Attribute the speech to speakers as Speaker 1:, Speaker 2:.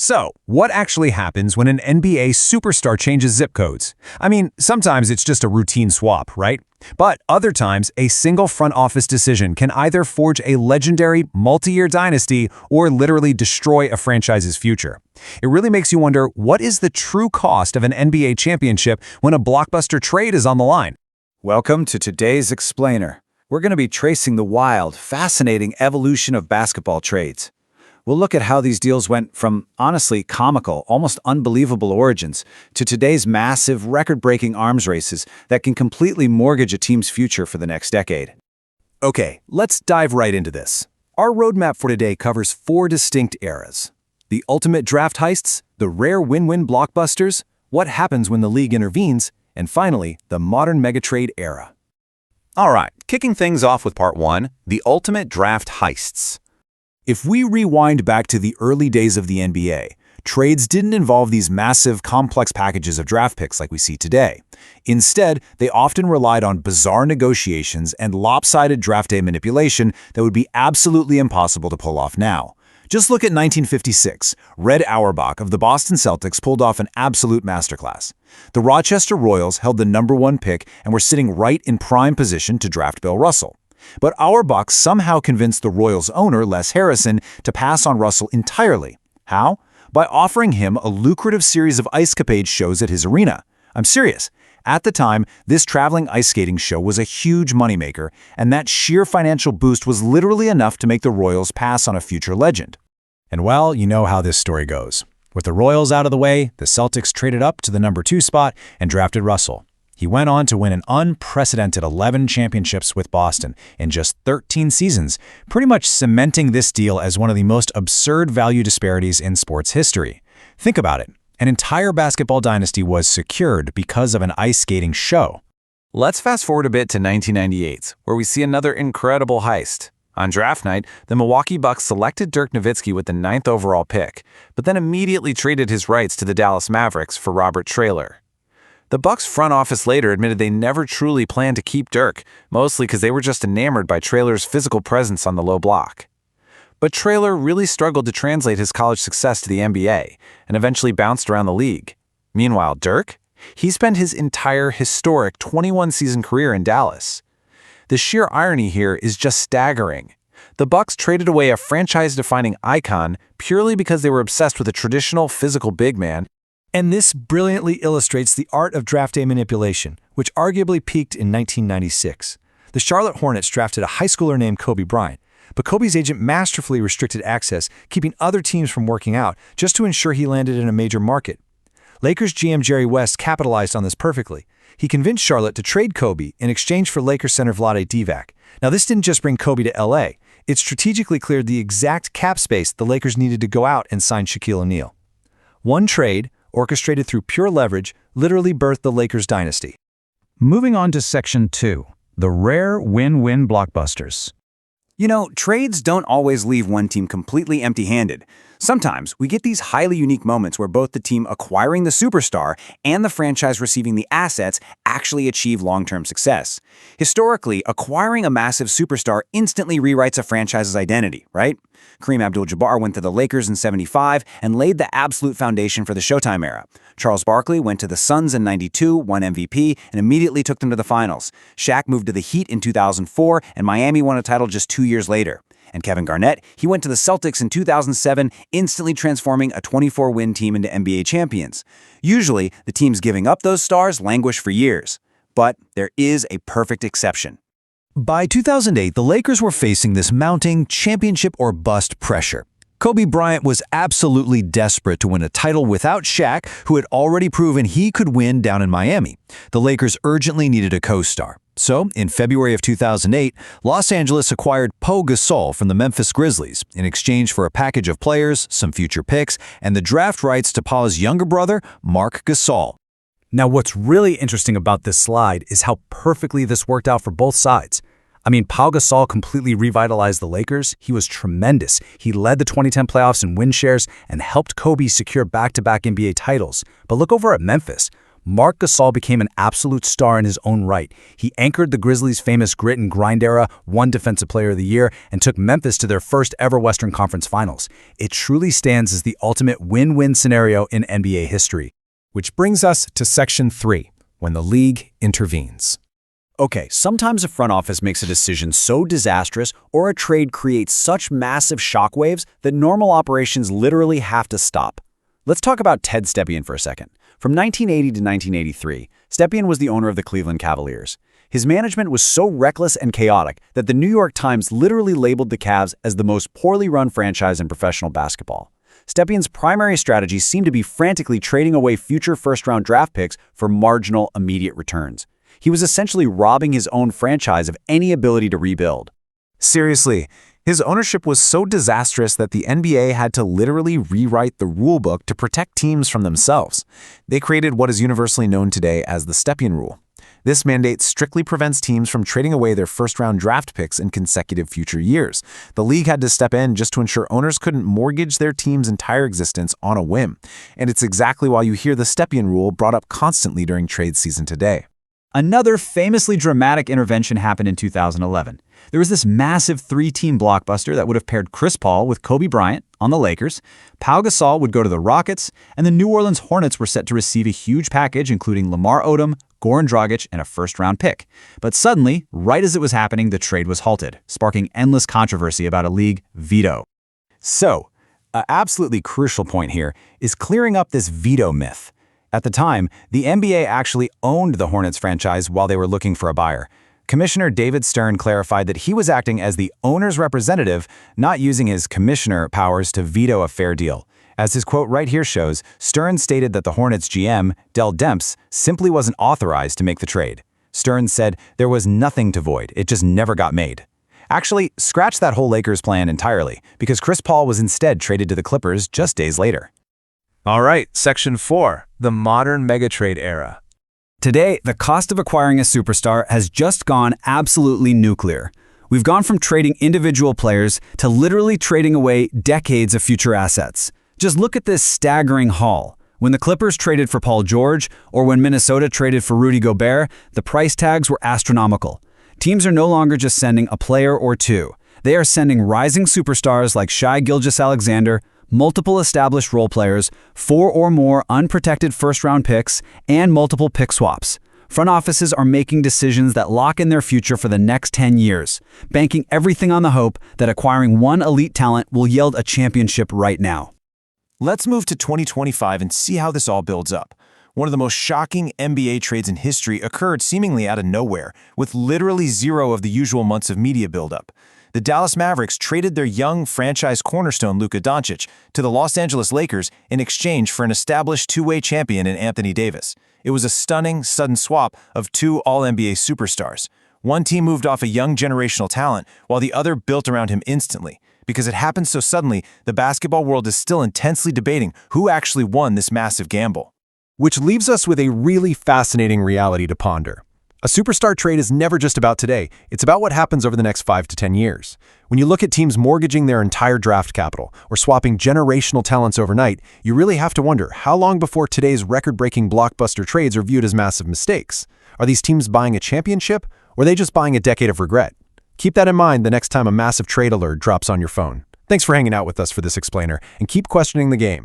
Speaker 1: So, what actually happens when an NBA superstar changes zip codes? I mean, sometimes it's just a routine swap, right? But other times, a single front office decision can either forge a legendary multi-year dynasty or literally destroy a franchise's future. It really makes you wonder, what is the true cost of an NBA championship when a blockbuster trade is on the line?
Speaker 2: Welcome to today's Explainer. We're going to be tracing the wild, fascinating evolution of basketball trades. We'll look at how these deals went from, honestly, comical, almost unbelievable origins to today's massive, record-breaking arms races that can completely mortgage a team's future for the next decade.
Speaker 1: Okay, let's dive right into this. Our roadmap for today covers 4 distinct eras: the ultimate draft heists, the rare win-win blockbusters, what happens when the league intervenes, and finally, the modern megatrade era. All right, kicking things off with part 1, the ultimate draft heists. If we rewind back to the early days of the NBA, trades didn't involve these massive, complex packages of draft picks like we see today. Instead, they often relied on bizarre negotiations and lopsided draft day manipulation that would be absolutely impossible to pull off now. Just look at 1956. Red Auerbach of the Boston Celtics pulled off an absolute masterclass. The Rochester Royals held the #1 pick and were sitting right in prime position to draft Bill Russell. But Auerbach somehow convinced the Royals owner, Les Harrison, to pass on Russell entirely. How? By offering him a lucrative series of ice capade shows at his arena. I'm serious. At the time, this traveling ice skating show was a huge moneymaker, and that sheer financial boost was literally enough to make the Royals pass on a future legend. And well, you know how this story goes. With the Royals out of the way, the Celtics traded up to the #2 spot and drafted Russell. He went on to win an unprecedented 11 championships with Boston in just 13 seasons, pretty much cementing this deal as one of the most absurd value disparities in sports history. Think about it. An entire basketball dynasty was secured because of an ice skating show. Let's fast forward a bit to 1998, where we see another incredible heist. On draft night, the Milwaukee Bucks selected Dirk Nowitzki with the 9th overall pick, but then immediately traded his rights to the Dallas Mavericks for Robert Traylor. The Bucks front office later admitted they never truly planned to keep Dirk, mostly because they were just enamored by Traylor's physical presence on the low block. But Traylor really struggled to translate his college success to the NBA, and eventually bounced around the league. Meanwhile, Dirk? He spent his entire historic 21-season career in Dallas. The sheer irony here is just staggering. The Bucks traded away a franchise-defining icon purely because they were obsessed with a traditional physical big man.
Speaker 3: And this brilliantly illustrates the art of draft day manipulation, which arguably peaked in 1996. The Charlotte Hornets drafted a high schooler named Kobe Bryant, but Kobe's agent masterfully restricted access, keeping other teams from working out just to ensure he landed in a major market. Lakers GM Jerry West capitalized on this perfectly. He convinced Charlotte to trade Kobe in exchange for Lakers center Vlade Divac. Now, this didn't just bring Kobe to LA. It strategically cleared the exact cap space the Lakers needed to go out and sign Shaquille O'Neal. One trade, orchestrated through pure leverage, literally birthed the Lakers dynasty.
Speaker 1: Moving on to Section 2, the rare win-win blockbusters.
Speaker 2: You know, trades don't always leave one team completely empty-handed. Sometimes we get these highly unique moments where both the team acquiring the superstar and the franchise receiving the assets actually achieve long-term success. Historically, acquiring a massive superstar instantly rewrites a franchise's identity, right? Kareem Abdul-Jabbar went to the Lakers in '75 and laid the absolute foundation for the Showtime era. Charles Barkley went to the Suns in '92, won MVP, and immediately took them to the finals. Shaq moved to the Heat in 2004, and Miami won a title just 2 years later. And Kevin Garnett, he went to the Celtics in 2007, instantly transforming a 24-win team into NBA champions. Usually, the teams giving up those stars languish for years. But there is a perfect exception.
Speaker 3: By 2008, the Lakers were facing this mounting championship or bust pressure. Kobe Bryant was absolutely desperate to win a title without Shaq, who had already proven he could win down in Miami. The Lakers urgently needed a co-star. So, in February of 2008, Los Angeles acquired Pau Gasol from the Memphis Grizzlies in exchange for a package of players, some future picks, and the draft rights to Pau's younger brother, Marc Gasol.
Speaker 1: Now, what's really interesting about this slide is how perfectly this worked out for both sides. I mean, Pau Gasol completely revitalized the Lakers. He was tremendous. He led the 2010 playoffs in win shares and helped Kobe secure back-to-back NBA titles. But look over at Memphis.
Speaker 3: Marc Gasol became an absolute star in his own right. He anchored the Grizzlies' famous grit and grind era, won Defensive Player of the Year, and took Memphis to their first ever Western Conference Finals. It truly stands as the ultimate win-win scenario in NBA history.
Speaker 1: Which brings us to Section 3, when the league intervenes.
Speaker 2: Okay, sometimes a front office makes a decision so disastrous or a trade creates such massive shockwaves that normal operations literally have to stop. Let's talk about Ted Stepien for a second. From 1980 to 1983, Stepien was the owner of the Cleveland Cavaliers. His management was so reckless and chaotic that the New York Times literally labeled the Cavs as the most poorly run franchise in professional basketball. Stepien's primary strategy seemed to be frantically trading away future first-round draft picks for marginal, immediate returns. He was essentially robbing his own franchise of any ability to rebuild.
Speaker 1: Seriously, his ownership was so disastrous that the NBA had to literally rewrite the rulebook to protect teams from themselves. They created what is universally known today as the Stepien Rule. This mandate strictly prevents teams from trading away their first-round draft picks in consecutive future years. The league had to step in just to ensure owners couldn't mortgage their team's entire existence on a whim. And it's exactly why you hear the Stepien Rule brought up constantly during trade season today.
Speaker 2: Another famously dramatic intervention happened in 2011. There was this massive three-team blockbuster that would have paired Chris Paul with Kobe Bryant on the Lakers, Pau Gasol would go to the Rockets, and the New Orleans Hornets were set to receive a huge package including Lamar Odom, Goran Dragic, and a first-round pick. But suddenly, right as it was happening, the trade was halted, sparking endless controversy about a league veto. So, an absolutely crucial point here is clearing up this veto myth. At the time, the NBA actually owned the Hornets franchise while they were looking for a buyer. Commissioner David Stern clarified that he was acting as the owner's representative, not using his commissioner powers to veto a fair deal. As his quote right here shows, Stern stated that the Hornets GM, Dell Demps, simply wasn't authorized to make the trade. Stern said there was nothing to void, it just never got made. Actually, scratch that whole Lakers plan entirely, because Chris Paul was instead traded to the Clippers just days later.
Speaker 3: All right, Section 4, the modern megatrade era.
Speaker 2: Today, the cost of acquiring a superstar has just gone absolutely nuclear. We've gone from trading individual players to literally trading away decades of future assets. Just look at this staggering haul. When the Clippers traded for Paul George, or when Minnesota traded for Rudy Gobert, the price tags were astronomical. Teams are no longer just sending a player or two. They are sending rising superstars like Shai Gilgeous-Alexander, multiple established role players, 4 or more unprotected first-round picks, and multiple pick swaps. Front offices are making decisions that lock in their future for the next 10 years, banking everything on the hope that acquiring one elite talent will yield a championship right now.
Speaker 1: Let's move to 2025 and see how this all builds up. One of the most shocking NBA trades in history occurred seemingly out of nowhere, with literally zero of the usual months of media buildup. The Dallas Mavericks traded their young franchise cornerstone Luka Doncic to the Los Angeles Lakers in exchange for an established two-way champion in Anthony Davis. It was a stunning, sudden swap of two All-NBA superstars. One team moved off a young generational talent, while the other built around him instantly. Because it happened so suddenly, the basketball world is still intensely debating who actually won this massive gamble. Which leaves us with a really fascinating reality to ponder. A superstar trade is never just about today, it's about what happens over the next 5 to 10 years. When you look at teams mortgaging their entire draft capital or swapping generational talents overnight, you really have to wonder how long before today's record-breaking blockbuster trades are viewed as massive mistakes. Are these teams buying a championship, or are they just buying a decade of regret? Keep that in mind the next time a massive trade alert drops on your phone. Thanks for hanging out with us for this explainer, and keep questioning the game.